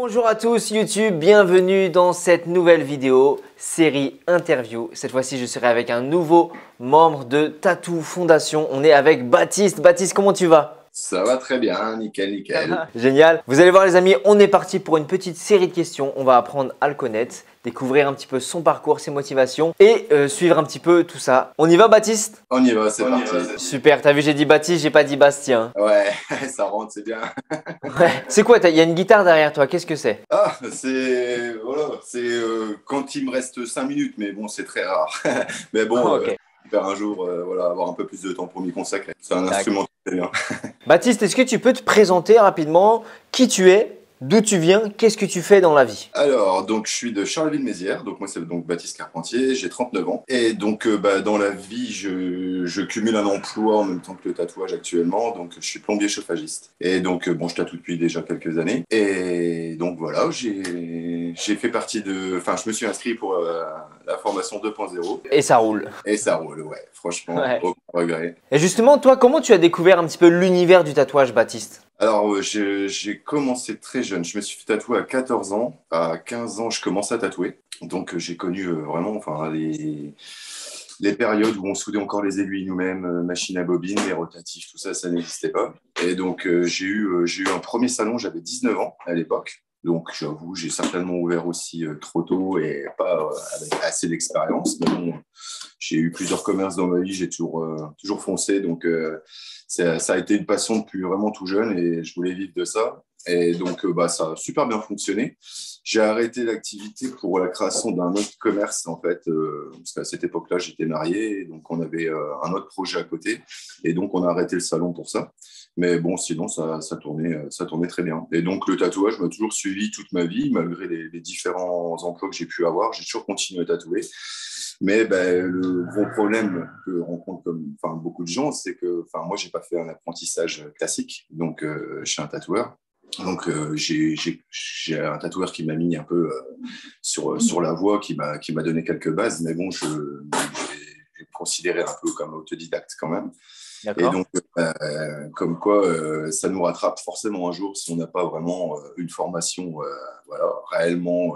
Bonjour à tous YouTube, bienvenue dans cette nouvelle vidéo, série interview. Cette fois-ci, je serai avec un nouveau membre de Tattoo Fondation. On est avec Baptiste. Baptiste, comment tu vas? Ça va très bien, nickel, nickel. Génial. Vous allez voir les amis, on est parti pour une petite série de questions. On va apprendre à le connaître, découvrir un petit peu son parcours, ses motivations et suivre un petit peu tout ça. On y va Baptiste? On y va, c'est parti. Super, t'as vu j'ai dit Baptiste, j'ai pas dit Bastien. Ouais, ça rentre, c'est bien. Ouais. C'est quoi? Il y a une guitare derrière toi, qu'est-ce que c'est? Ah, c'est quand il me reste 5 minutes, mais bon, c'est très rare. Mais bon, Ok. j'espère un jour avoir un peu plus de temps pour m'y consacrer. C'est un instrument très bien. Baptiste, est-ce que tu peux te présenter rapidement qui tu es, d'où tu viens, qu'est-ce que tu fais dans la vie? Alors, donc je suis de Charleville-Mézières, donc moi c'est donc Baptiste Carpentier, j'ai 39 ans. Et donc dans la vie, je cumule un emploi en même temps que le tatouage actuellement, donc je suis plombier chauffagiste. Et donc bon, je tatoue depuis déjà quelques années. Et donc voilà, j'ai fait partie enfin je me suis inscrit pour la formation 2.0. Et ça roule. Et ça roule, ouais, franchement, Ouais. aucun regret. Et justement, toi, comment tu as découvert un petit peu l'univers du tatouage, Baptiste? Alors, j'ai commencé très jeune. Je me suis fait tatouer à 14 ans. À 15 ans, je commençais à tatouer. Donc, j'ai connu vraiment enfin, les périodes où on soudait encore les aiguilles nous-mêmes, machine à bobine, les rotatifs, tout ça, ça n'existait pas. Et donc, j'ai eu un premier salon, j'avais 19 ans à l'époque. Donc, j'avoue, j'ai certainement ouvert aussi trop tôt et pas avec assez d'expérience. Mais bon, j'ai eu plusieurs commerces dans ma vie, j'ai toujours foncé. Donc, ça a été une passion depuis vraiment tout jeune et je voulais vivre de ça. Et donc, ça a super bien fonctionné. J'ai arrêté l'activité pour la création d'un autre commerce, en fait, parce qu'à cette époque-là, j'étais marié, donc on avait un autre projet à côté. Et donc, on a arrêté le salon pour ça. Mais bon, sinon, ça tournait très bien. Et donc, le tatouage m'a toujours suivi toute ma vie, malgré les différents emplois que j'ai pu avoir. J'ai toujours continué à tatouer. Mais le gros problème que rencontrent beaucoup de gens, c'est que moi, j'ai pas fait un apprentissage classique, donc je suis un tatoueur. Donc j'ai un tatoueur qui m'a mis un peu sur la voie, qui m'a donné quelques bases, mais bon, j'ai considéré un peu comme autodidacte quand même. Et D'accord. donc, comme quoi, ça nous rattrape forcément un jour si on n'a pas vraiment une formation voilà, réellement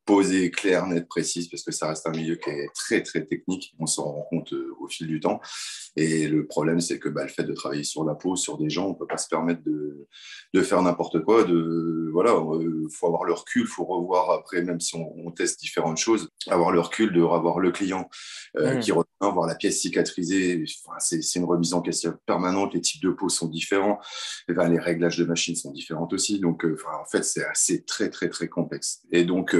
posée, claire, nette, précise, parce que ça reste un milieu qui est très, très technique. On s'en rend compte au fil du temps. Et le problème, c'est que le fait de travailler sur la peau, sur des gens, on ne peut pas se permettre de faire n'importe quoi. Voilà, faut avoir le recul, faut revoir après, même si on teste différentes choses, avoir le recul de revoir le client qui revient, voir la pièce cicatrisée. Enfin, c'est une remise en question permanente. Les types de peau sont différents. Les réglages de machines sont différents aussi. Donc, en fait, c'est assez très, très, très complexe. Et donc,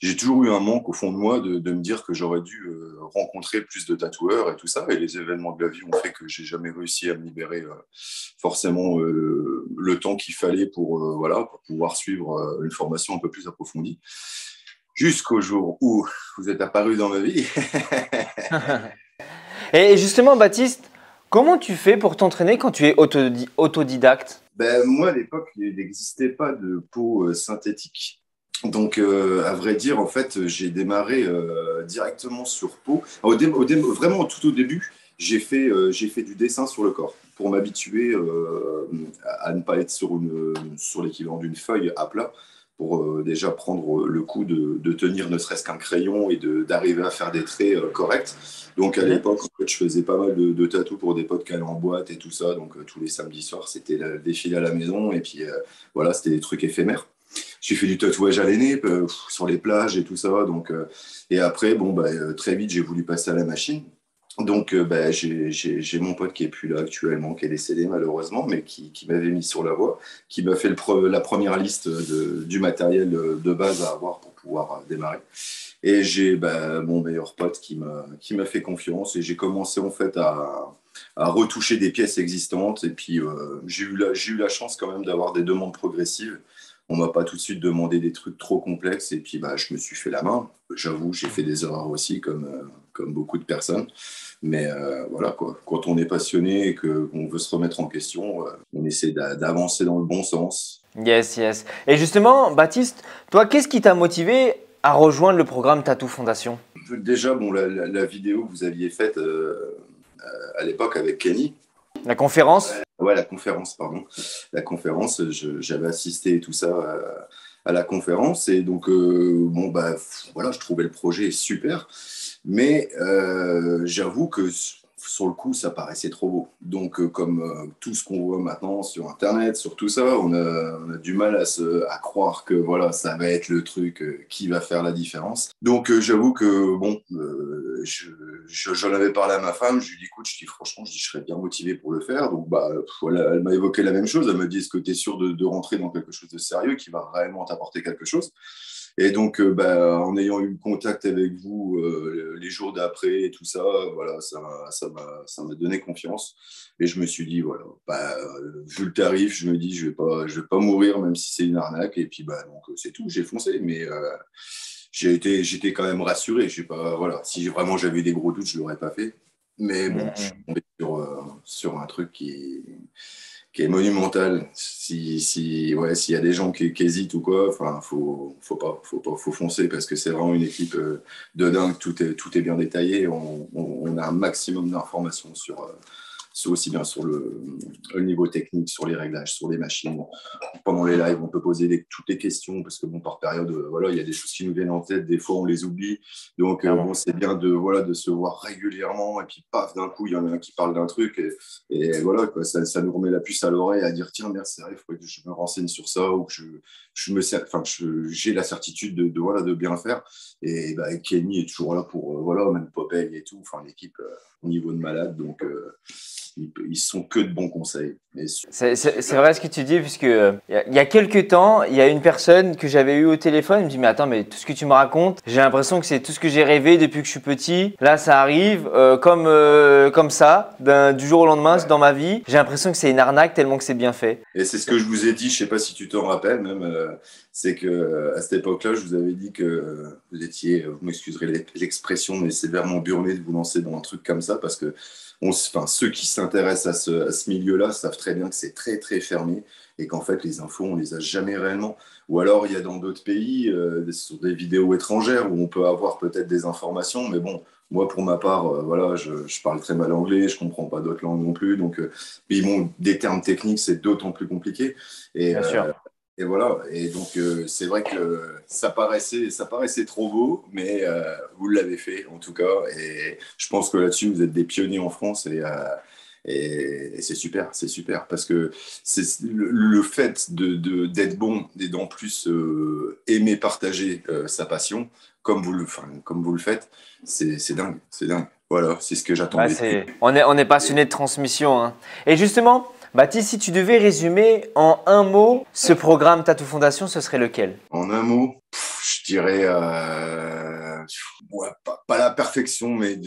j'ai toujours eu un manque au fond de moi de me dire que j'aurais dû rencontrer plus de tatoueurs et tout ça. Et les événements de la vie ont fait que j'ai jamais réussi à me libérer forcément le temps qu'il fallait pour pouvoir suivre une formation un peu plus approfondie. Jusqu'au jour où vous êtes apparu dans ma vie. Et justement, Baptiste, comment tu fais pour t'entraîner quand tu es autodidacte? Moi, à l'époque, il n'existait pas de peau synthétique. Donc, à vrai dire, en fait, j'ai démarré directement sur peau. Vraiment, tout au début, j'ai fait du dessin sur le corps pour m'habituer à ne pas être sur l'équivalent d'une feuille à plat, pour déjà prendre le coup de tenir ne serait-ce qu'un crayon et d'arriver à faire des traits corrects. Donc, à l'époque, en fait, je faisais pas mal de tatous pour des potes qui allaient en boîte et tout ça. Donc, tous les samedis soirs, c'était le défilé à la maison. Et puis, voilà, c'était des trucs éphémères. J'ai fait du tatouage à l'aîné sur les plages et tout ça. Donc, et après, très vite, j'ai voulu passer à la machine. Donc, j'ai mon pote qui est plus là actuellement, qui est décédé malheureusement, mais qui m'avait mis sur la voie, qui m'a fait la première liste du matériel de base à avoir pour pouvoir démarrer. Et j'ai mon meilleur pote qui m'a fait confiance et j'ai commencé en fait à retoucher des pièces existantes. Et puis, j'ai eu la chance quand même d'avoir des demandes progressives. On m'a pas tout de suite demandé des trucs trop complexes et puis je me suis fait la main. J'avoue, j'ai fait des erreurs aussi comme beaucoup de personnes. Mais voilà quoi, quand on est passionné et qu'on veut se remettre en question, on essaie d'avancer dans le bon sens. Yes, yes. Et justement, Baptiste, toi, qu'est-ce qui t'a motivé à rejoindre le programme Tattoo Fondation? Déjà, bon, la vidéo que vous aviez faite à l'époque avec Kenny, La conférence? ouais, la conférence, pardon. La conférence, j'avais assisté et tout ça à la conférence. Et donc, bon, bah, voilà, je trouvais le projet super. Mais j'avoue que sur le coup, ça paraissait trop beau. Donc, comme tout ce qu'on voit maintenant sur Internet, sur tout ça, on a du mal à croire que voilà, ça va être le truc qui va faire la différence. Donc, j'avoue que bon, j'en avais parlé à ma femme. Je lui dis, écoute, franchement, je serais bien motivé pour le faire. Donc, bah, voilà, elle m'a évoqué la même chose. Elle m'a dit, est-ce que tu es sûr de rentrer dans quelque chose de sérieux qui va réellement t'apporter quelque chose? Et donc, bah, en ayant eu contact avec vous les jours d'après et tout ça, voilà, ça m'a donné confiance. Et je me suis dit, voilà, bah, vu le tarif, je me dis, je vais pas mourir même si c'est une arnaque. Et puis, bah, donc, c'est tout, j'ai foncé. Mais j'étais quand même rassuré. Je sais pas, voilà, si vraiment j'avais des gros doutes, je l'aurais pas fait. Mais bon, je suis tombé sur un truc qui est monumental. Ouais, s'il y a des gens qui hésitent ou quoi, enfin, faut foncer parce que c'est vraiment une équipe de dingue. Tout est bien détaillé. On a un maximum d'informations aussi bien sur le niveau technique, sur les réglages, sur les machines. Pendant les lives, on peut poser toutes les questions parce que bon, par période, voilà, il y a des choses qui nous viennent en tête, des fois on les oublie. Donc bon, c'est bien de se voir régulièrement et puis paf, d'un coup, il y en a un qui parle d'un truc et voilà, quoi, ça nous remet la puce à l'oreille à dire tiens, merde, c'est vrai, il faudrait que je me renseigne sur ça ou que j'ai la certitude voilà, de bien faire. Et bah, Kenny est toujours là pour, voilà, même Popeye et tout, enfin l'équipe au niveau de malade. Donc, ils sont que de bons conseils. C'est vrai ce que tu dis, puisque il y a quelques temps, il y a une personne que j'avais eue au téléphone, elle me dit mais attends, mais tout ce que tu me racontes, j'ai l'impression que c'est tout ce que j'ai rêvé depuis que je suis petit. Là, ça arrive comme ça, du jour au lendemain, c'est dans ma vie. J'ai l'impression que c'est une arnaque tellement que c'est bien fait. Et c'est ce que je vous ai dit, je sais pas si tu t'en rappelles même, c'est que à cette époque-là, je vous avais dit que vous étiez, vous m'excuserez l'expression, mais sévèrement burné de vous lancer dans un truc comme ça parce que ceux qui s'intéressent à ce milieu-là savent très bien que c'est très très fermé et qu'en fait les infos on les a jamais réellement. Ou alors il y a dans d'autres pays sur des vidéos étrangères où on peut avoir peut-être des informations, mais bon. Moi, pour ma part, voilà, je parle très mal anglais, je comprends pas d'autres langues non plus, donc mais bon, des termes techniques, c'est d'autant plus compliqué. Et, Bien sûr. et voilà. Et donc, c'est vrai que ça paraissait trop beau, mais vous l'avez fait en tout cas. Et je pense que là-dessus, vous êtes des pionniers en France et c'est super, parce que c'est le fait d'être bon et d'en plus aimer partager sa passion, comme vous le faites, c'est dingue, c'est dingue. Voilà, c'est ce que Bah, j'attendais. on est passionné de transmission, hein. Et justement, Baptiste, si tu devais résumer en un mot ce programme Tattoo Fondation, ce serait lequel? En un mot, je dirais ouais, pas la perfection, mais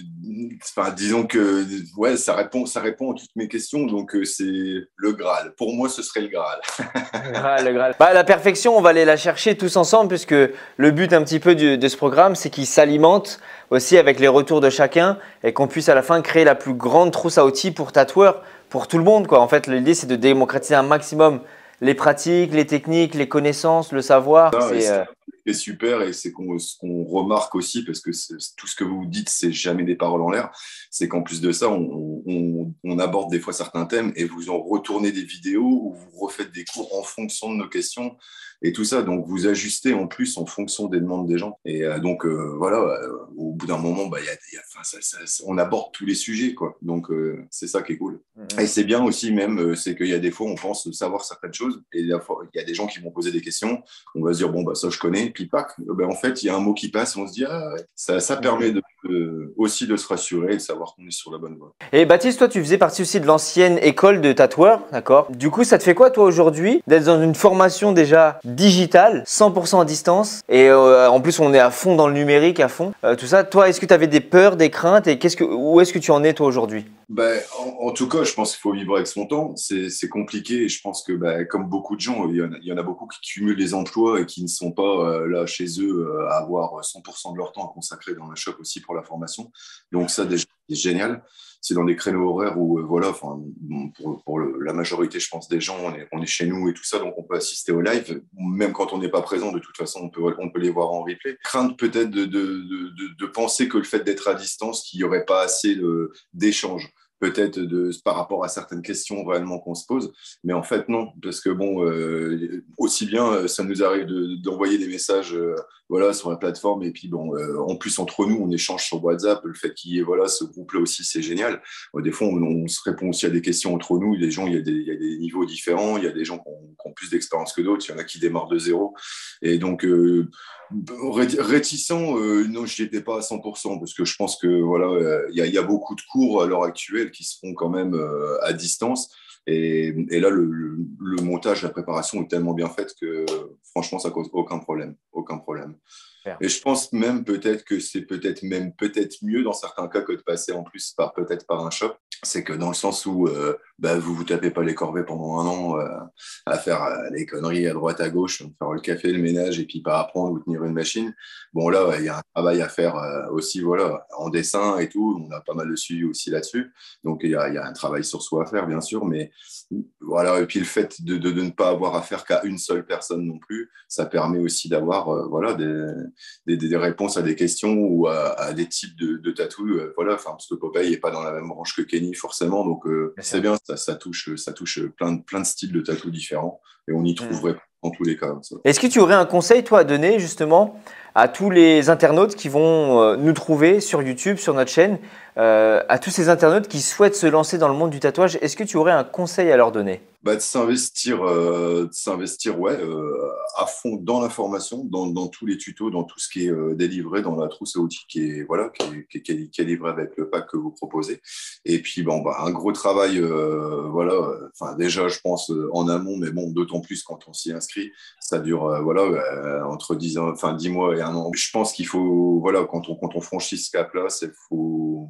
enfin, disons que ouais, ça répond à toutes mes questions, donc c'est le Graal. Pour moi, ce serait le Graal. Le Graal, le Graal. Bah, la perfection, on va aller la chercher tous ensemble puisque le but un petit peu de ce programme, c'est qu'il s'alimente aussi avec les retours de chacun et qu'on puisse à la fin créer la plus grande trousse à outils pour tatoueurs, pour tout le monde, quoi. En fait, l'idée, c'est de démocratiser un maximum les pratiques, les techniques, les connaissances, le savoir. Et c'est super et c'est ce qu'on remarque aussi parce que tout ce que vous dites, c'est jamais des paroles en l'air. C'est qu'en plus de ça, on aborde des fois certains thèmes et vous en retournez des vidéos ou vous refaites des cours en fonction de nos questions et tout ça. Donc vous ajustez en plus en fonction des demandes des gens. Et donc voilà, au bout d'un moment, bah, on aborde tous les sujets, quoi. Donc c'est ça qui est cool. Et c'est bien aussi même, c'est qu'il y a des fois, on pense savoir certaines choses et il y a des gens qui vont poser des questions. On va se dire, bon, bah, ça, je connais. Puis, pac, ben, en fait, il y a un mot qui passe. On se dit, ah, ouais. Ça permet aussi de se rassurer et de savoir qu'on est sur la bonne voie. Et Baptiste, toi, tu faisais partie aussi de l'ancienne école de tatoueur, d'accord? Du coup, ça te fait quoi, toi, aujourd'hui, d'être dans une formation déjà digitale, 100% à distance, et en plus, on est à fond dans le numérique, à fond, tout ça. Toi, est-ce que tu avais des peurs, des craintes, et où est-ce que tu en es, toi, aujourd'hui? Ben, en tout cas, je pense qu'il faut vivre avec son temps. C'est compliqué et je pense que ben, comme beaucoup de gens, il y en a beaucoup qui cumulent les emplois et qui ne sont pas là chez eux à avoir 100% de leur temps consacré dans la shop aussi pour la formation. Donc ça, déjà, c'est génial. C'est dans des créneaux horaires où, voilà, enfin, pour la majorité, je pense, des gens, on est chez nous et tout ça, donc on peut assister au live. Même quand on n'est pas présent, de toute façon, on peut les voir en replay. Crainte peut-être de penser que le fait d'être à distance, qu'il n'y aurait pas assez d'échanges. peut-être par rapport à certaines questions réellement qu'on se pose. Mais en fait, non, parce que bon, aussi bien, ça nous arrive d'envoyer des messages voilà, sur la plateforme. Et puis, bon, en plus, entre nous, on échange sur WhatsApp. Le fait qu'il y ait voilà, ce groupe-là aussi, c'est génial. Des fois, on se répond aussi à des questions entre nous. Les gens, il y a des niveaux différents. Il y a des gens qui ont plus d'expérience que d'autres. Il y en a qui démarrent de zéro. Et donc, réticent, non, je n'y étais pas à 100% parce que je pense que voilà, il y a beaucoup de cours à l'heure actuelle qui se font quand même à distance. Et là, le montage, la préparation est tellement bien faite que franchement, ça cause aucun problème. Aucun problème. Super. Et je pense même peut-être que c'est peut-être mieux dans certains cas que de passer en plus peut-être par un shop. C'est que dans le sens où vous tapez pas les corvées pendant un an à faire des conneries à droite à gauche, faire le café, le ménage et puis pas apprendre ou tenir une machine. Bon là, il y a un travail à faire aussi voilà en dessin et tout. On a pas mal de suivi aussi là-dessus. Donc il y a un travail sur soi à faire bien sûr, mais voilà. Et puis le fait de ne pas avoir affaire qu'à une seule personne non plus, ça permet aussi d'avoir voilà des réponses à des questions ou à des types de tatous. Voilà, enfin, parce que Popeye n'est pas dans la même branche que Kenny, forcément. Donc, c'est bien, ça touche plein de styles de tatous différents. Et on y trouverait dans tous les cas. Ça. Est-ce que tu aurais un conseil, toi, à donner justement à tous les internautes qui vont nous trouver sur YouTube, sur notre chaîne, à tous ces internautes qui souhaitent se lancer dans le monde du tatouage? Est-ce que tu aurais un conseil à leur donner? De s'investir ouais, à fond dans l'information, dans tous les tutos, dans tout ce qui est délivré dans la trousse à outils qui est livré avec le pack que vous proposez. Et puis un gros travail, voilà. Enfin déjà, je pense en amont, mais bon, d'autant plus quand on s'y inscrit, ça dure entre 10 mois et un an. Je pense qu'il faut voilà quand on franchit ce cap-là, faut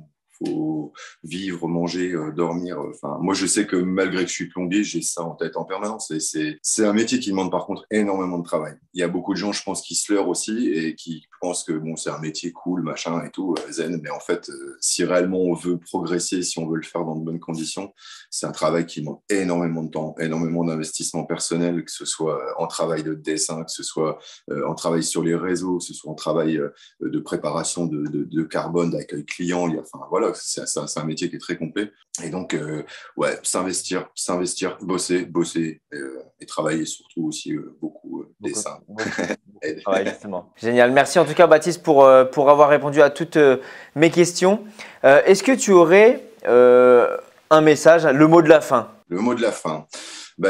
vivre, manger, dormir. Enfin, moi, je sais que malgré que je suis plombier, j'ai ça en tête en permanence. Et c'est un métier qui demande par contre énormément de travail. Il y a beaucoup de gens, je pense, qui se leurrent aussi et qui pensent que bon, c'est un métier cool, machin et tout, zen. Mais en fait, si réellement on veut progresser, si on veut le faire dans de bonnes conditions, c'est un travail qui demande énormément de temps, énormément d'investissement personnel, que ce soit en travail de dessin, que ce soit en travail sur les réseaux, que ce soit en travail de préparation de carbone, d'accueil client. Enfin, voilà, c'est un métier qui est très complet. Et donc, ouais, s'investir, bosser et travailler surtout aussi beaucoup dessin. Ouais, justement. Génial. Merci en tout cas, Baptiste, pour avoir répondu à toutes mes questions. Est-ce que tu aurais un message, le mot de la fin? Le mot de la fin.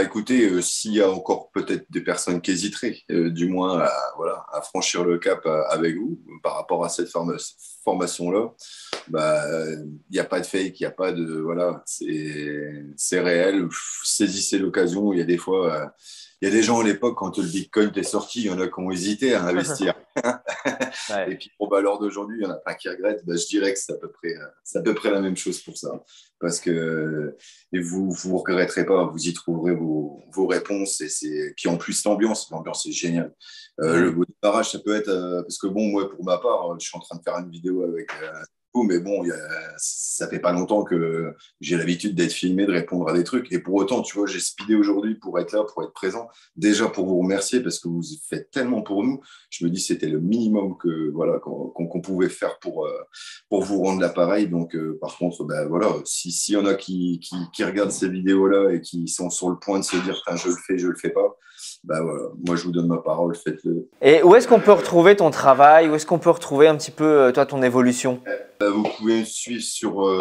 Écoutez, s'il y a encore peut-être des personnes qui hésiteraient, du moins à franchir le cap avec vous par rapport à cette formation-là, il n'y a pas de fake, il n'y a pas de voilà, c'est réel. Saisissez l'occasion. Il y a des fois, il y a des gens à l'époque quand le Bitcoin est sorti, il y en a qui ont hésité à investir. Ouais. Et puis à l'heure d'aujourd'hui, il y en a plein qui regrettent. Je dirais que c'est à peu près la même chose pour ça, parce que et vous regretterez pas, vous y trouverez vos réponses et puis en plus l'ambiance est géniale. Le beau démarrage, ça peut être parce que bon, moi pour ma part, je suis en train de faire une vidéo avec mais bon, ça fait pas longtemps que j'ai l'habitude d'être filmé, de répondre à des trucs. Et pour autant, tu vois, j'ai speedé aujourd'hui pour être là, pour être présent. Déjà pour vous remercier parce que vous faites tellement pour nous. Je me dis que c'était le minimum qu'on pouvait faire pour vous rendre l'appareil. Donc, par contre, voilà, s'il y en a qui regardent ces vidéos-là et qui sont sur le point de se dire, je le fais pas. Voilà, moi je vous donne ma parole, faites-le. Et où est-ce qu'on peut retrouver ton travail? Où est-ce qu'on peut retrouver un petit peu toi ton évolution? Vous pouvez me suivre sur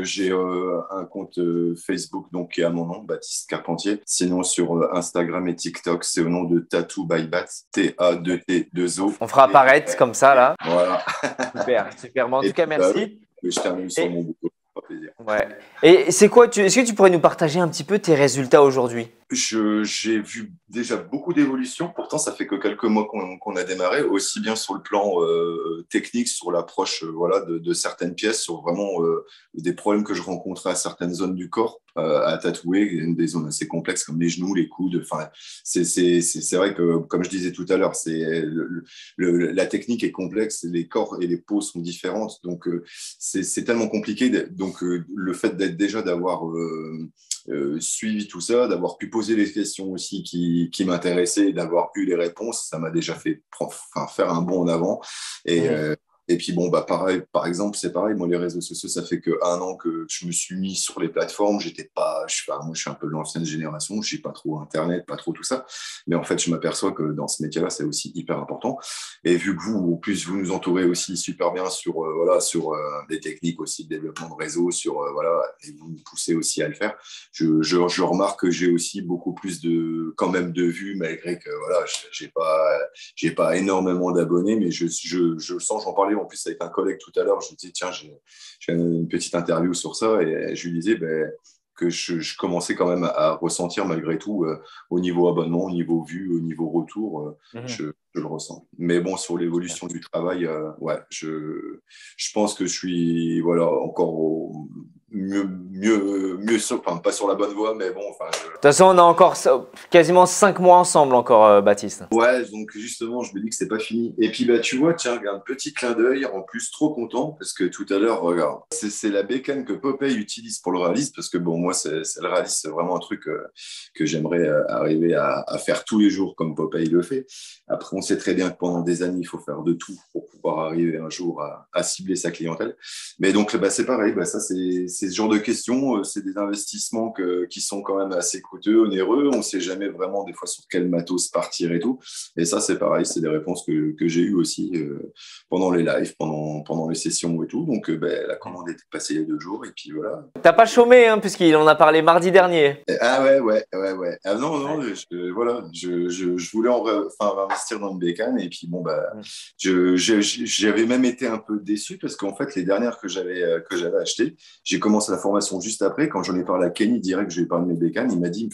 j'ai un compte Facebook donc qui est à mon nom, Baptiste Carpentier. Sinon sur Instagram et TikTok, c'est au nom de Tattoo by Bat, T-A-2-T-2-O. On fera apparaître comme ça là. Voilà. Super. En tout cas, merci. Je termine sur mon bouton. Plaisir. Ouais. Et c'est quoi est-ce que tu pourrais nous partager un petit peu tes résultats aujourd'hui? J'ai vu déjà beaucoup d'évolutions. Pourtant, ça fait que quelques mois qu'on a démarré, aussi bien sur le plan technique, sur l'approche de certaines pièces, sur vraiment des problèmes que je rencontrais à certaines zones du corps à tatouer, des zones assez complexes comme les genoux, les coudes. Enfin, c'est vrai que, comme je disais tout à l'heure, la technique est complexe, les corps et les peaux sont différentes. Donc, c'est tellement compliqué. Donc, le fait d'avoir suivi tout ça, d'avoir pu poser les questions aussi qui m'intéressaient, d'avoir eu les réponses, ça m'a déjà fait faire un bond en avant. Et Et puis bon, bah pareil, par exemple, c'est pareil, moi les réseaux sociaux, ça fait que 1 an que je me suis mis sur les plateformes. J'étais pas, moi je suis un peu de l'ancienne génération, je sais pas trop Internet, pas trop tout ça. Mais en fait, je m'aperçois que dans ce métier-là, c'est aussi hyper important. Et vu que vous, en plus, vous nous entourez aussi super bien sur, voilà, sur des techniques aussi de développement de réseau, sur, voilà, et vous nous poussez aussi à le faire. Je remarque que j'ai aussi beaucoup plus quand même de vues, malgré que, voilà, j'ai pas énormément d'abonnés, mais je le sens, j'en parlais en plus avec un collègue tout à l'heure, je lui disais, tiens, j'ai une petite interview sur ça, et je lui disais, ben, que je commençais quand même à ressentir malgré tout au niveau abonnement, au niveau vue, au niveau retour, je le ressens. Mais bon, sur l'évolution du travail, ouais, je pense que je suis voilà, encore mieux enfin, pas sur la bonne voie, mais bon. Enfin, De toute façon, on a encore quasiment 5 mois ensemble encore, Baptiste. ouais, donc justement, je me dis que c'est pas fini. Et puis, bah, tu vois, tiens, regarde, petit clin d'œil, en plus, trop content, parce que tout à l'heure, regarde, c'est la bécane que Popeye utilise pour le réalisme, parce que bon, moi, le réalisme, c'est vraiment un truc que j'aimerais arriver à faire tous les jours, comme Popeye le fait. Après, on sait très bien que pendant des années, il faut faire de tout pour pouvoir arriver un jour à cibler sa clientèle. Mais donc, bah, c'est pareil, bah, ça, c'est ce genre de questions, c'est des investissements qui sont quand même assez coûteux, onéreux, on sait jamais vraiment des fois sur quel matos partir et tout. Et ça, c'est pareil, c'est des réponses que j'ai eues aussi pendant les lives, pendant les sessions et tout. Donc, ben, la commande était passée il y a 2 jours et puis voilà. T'as pas chômé, hein, puisqu'il en a parlé mardi dernier. Ah ouais. Ah non, non, voilà, je voulais enfin, investir dans une bécane et puis bon, bah, j'avais même été un peu déçu parce qu'en fait, les dernières que j'avais achetées, j'ai commencé la formation juste après. Quand j'en ai parlé à Kenny, direct, je lui ai parlé de mes bécanes, il m'a dit,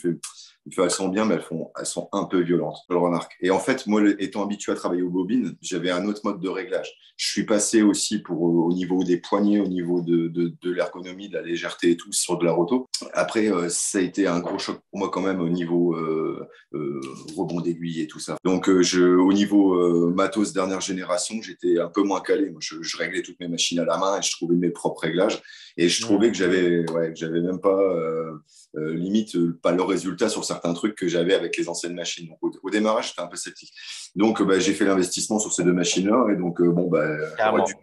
elles sont bien, mais elles sont un peu violentes, je le remarque. Et en fait, moi, étant habitué à travailler aux bobines, j'avais un autre mode de réglage. Je suis passé aussi au niveau des poignets, au niveau de l'ergonomie, de la légèreté et tout, sur de la roto. Après, ça a été un gros choc pour moi quand même au niveau rebond d'aiguille et tout ça. Donc, au niveau matos dernière génération, j'étais un peu moins calé. Moi, je réglais toutes mes machines à la main et je trouvais mes propres réglages. Et je trouvais que j'avais même pas limite pas le résultat sur certains trucs que j'avais avec les anciennes machines. Donc, au démarrage, j'étais un peu sceptique. Donc, bah, j'ai fait l'investissement sur ces 2 machines-là. Et donc, bon, bah, j'aurais dû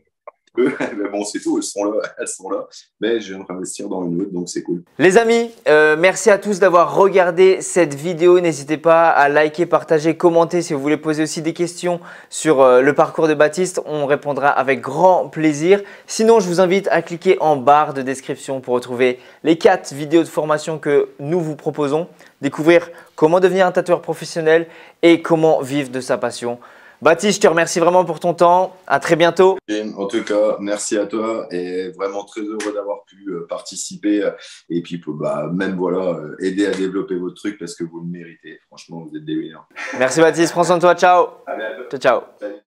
mais bon, c'est tout, elles sont là. Mais je viens de réinvestir dans une autre, donc c'est cool. Les amis, merci à tous d'avoir regardé cette vidéo. N'hésitez pas à liker, partager, commenter si vous voulez poser aussi des questions sur le parcours de Baptiste. On répondra avec grand plaisir. Sinon, je vous invite à cliquer en barre de description pour retrouver les 4 vidéos de formation que nous vous proposons. Découvrir comment devenir un tatoueur professionnel et comment vivre de sa passion. Baptiste, je te remercie vraiment pour ton temps. À très bientôt. En tout cas, merci à toi et vraiment très heureux d'avoir pu participer et puis bah, même voilà, aider à développer votre truc parce que vous le méritez. Franchement, vous êtes des winners. Merci Baptiste, prends soin de toi. Ciao. À bientôt. Ciao, ciao. Salut.